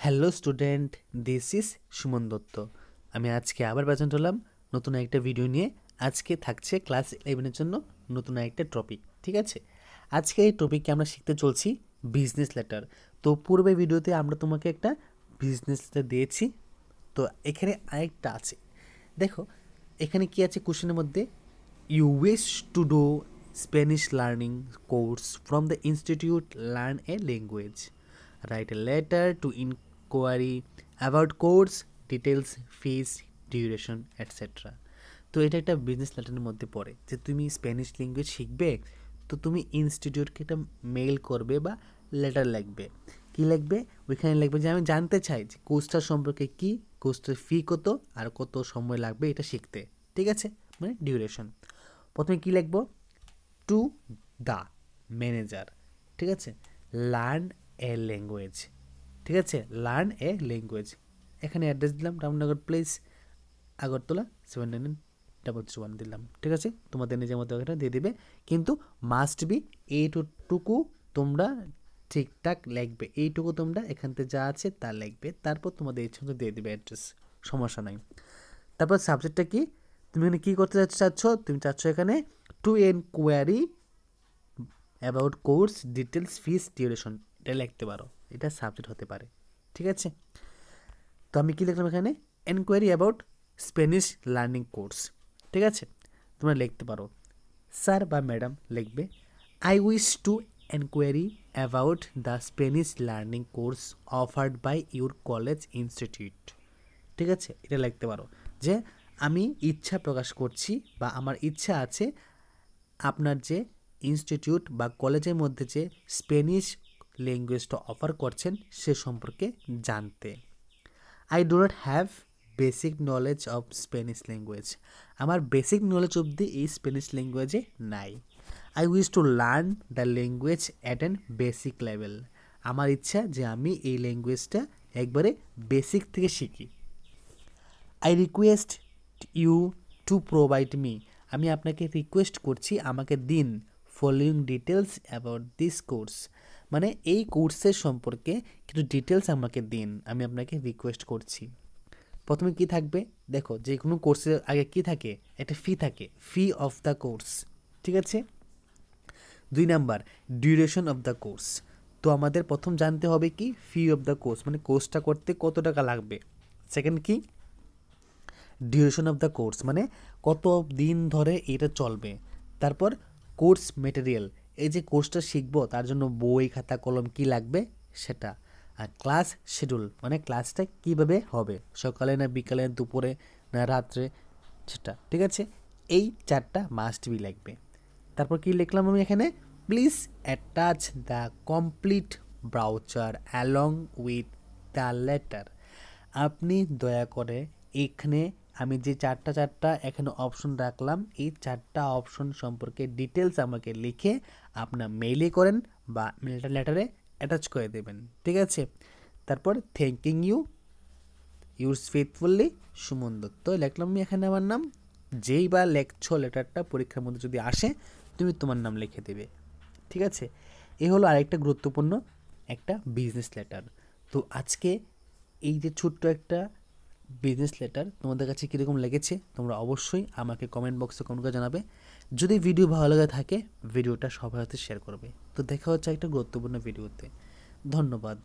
Hello student, this is Suman Dutta. আমি আজকে আবার প্রেজেন্ট হলাম নতুন একটা ভিডিও নিয়ে। আজকে থাকছে ক্লাস 11-এর জন্য নতুন একটা টপিক, ঠিক আছে? আজকে এই টপিককে আমরা শিখতে চলছি বিজনেস লেটার। তো পূর্বে ভিডিওতে আমরা তোমাকে একটা বিজনেস লেটার দিয়েছি, তো এখানে আরেকটা আছে। দেখো এখানে কি আছে কোশ্চেনের মধ্যে, you wish to do Spanish learning course from the institute learn a language, write a letter to inquiry about course details, fees, duration, etc. তো এটা একটা বিজনেস লেটারের মধ্যে পড়ে যে তুমি স্প্যানিশ ল্যাঙ্গুয়েজ শিখবে, তো তুমি ইনস্টিটিউটকে একটা মেইল করবে বা লেটার লিখবে। কী লিখবে? ওইখানে লিখবে যে আমি জানতে চাই যে কোর্সটার সম্পর্কে কী, কোর্সটার ফি কত আর কত সময় লাগবে এটা শিখতে, ঠিক আছে? মানে ডিউরেশন। প্রথমে কী লিখবো? টু দ্য ম্যানেজার, ঠিক আছে? লার্ন এ ল্যাঙ্গুয়েজ, ঠিক আছে? Learn a language. এখানে অ্যাড্রেস দিলাম রামনগর প্লেস, আগরতলা 79901 দিলাম, ঠিক আছে? তোমাদের নিজের মতো এটা দিয়ে দিবে, কিন্তু মাস্ট বি এইটুকু তোমরা ঠিকঠাক লিখবে। এইটুকু তোমরা এখান থেকে যা আছে তা লিখবে, তারপর তোমাদের ইচ্ছে মতো দিয়ে দিবে অ্যাড্রেস, সমস্যা নাই। তারপর সাবজেক্টটা কি? তুমি এখানে কী করতে চাচ্ছ? তুমি চাচ্ছ এখানে to enquiry about course details, fees, duration, এটা লিখতে পারো, এটা সাবজেক্ট হতে পারে, ঠিক আছে? তো আমি কী লিখলাম এখানে? Enquiry about Spanish learning course, ঠিক আছে? তোমরা লিখতে পারো স্যার বা ম্যাডাম লিখবে I wish to enquiry about the Spanish learning course offered by your college institute, ঠিক আছে? এটা লিখতে পারো যে আমি ইচ্ছা প্রকাশ করছি বা আমার ইচ্ছা আছে আপনার যে ইনস্টিটিউট বা কলেজের মধ্যে যে স্প্যানিশ ল্যাঙ্গুয়েজটা অফার করছেন সে সম্পর্কে জানতে। I do not have basic knowledge of Spanish language, আমার বেসিক নলেজ অবধি এই স্প্যানিশ ল্যাঙ্গুয়েজে নাই। I wish to learn the language at an basic level, আমার ইচ্ছা যে আমি এই ল্যাঙ্গুয়েজটা একবারে বেসিক থেকে শিখি। I request you to provide me, আমি আপনাকে রিকোয়েস্ট করছি আমাকে দিন following details about this course, মানে এই কোর্সের সম্পর্কে কিছু ডিটেলস আমাকে দিন, আমি আপনাকে রিকোয়েস্ট করছি। প্রথমে কি থাকবে? দেখো যে কোনো কোর্সের আগে কি থাকে? একটা ফি থাকে, ফি অফ দ্য কোর্স, ঠিক আছে? 2 number duration of the course, তো আমাদের প্রথম জানতে হবে কি ফি অফ দ্য কোর্স, মানে কোর্সটা করতে কত টাকা লাগবে। সেকেন্ড কি ডিউরেশন অফ দ্য কোর্স, মানে কত দিন ধরে এটা চলবে। তারপর কোর্স মেটেরিয়াল, এই যে কোর্সটা শিখবো তার জন্য বই খাতা কলম কি লাগবে সেটা। আর ক্লাস শিডিউল, মানে ক্লাসটা কীভাবে হবে, সকালে না বিকালে না দুপুরে না রাত্রে, সেটা, ঠিক আছে? এই 4টা মাস্ট বি লাগবে। তারপর কি লিখলাম আমি এখানে? Please attach the complete brochure along with the letter, আপনি দয়া করে এখানে আমি যে চারটা এখানে অপশন রাখলাম এই 4টা অপশন সম্পর্কে ডিটেলস আমাকে লিখে আপনার মেইলে করেন বা লেটারে অ্যাটাচ করে দেবেন, ঠিক আছে? তারপর thanking you yours faithfully Suman Dutta লিখলাম আমি এখানে আমার নাম। যেই বা লেখছ লেটারটা পরীক্ষার মধ্যে যদি আসে তুমি তোমার নাম লিখে দেবে, ঠিক আছে? এ হলো আরেকটা গুরুত্বপূর্ণ একটা বিজনেস লেটার। তো আজকে এই যে ছোট্ট একটা বিজনেস লেটার তোমাদের কাছে কীরকম লেগেছে তোমরা অবশ্যই আমাকে কমেন্ট বক্সে কমেন্ট করে জানাবে। যদি ভিডিও ভালো লাগে থাকে ভিডিওটা সবার সাথে শেয়ার করবে। তো দেখা হচ্ছে একটা গুরুত্বপূর্ণ ভিডিওতে। ধন্যবাদ।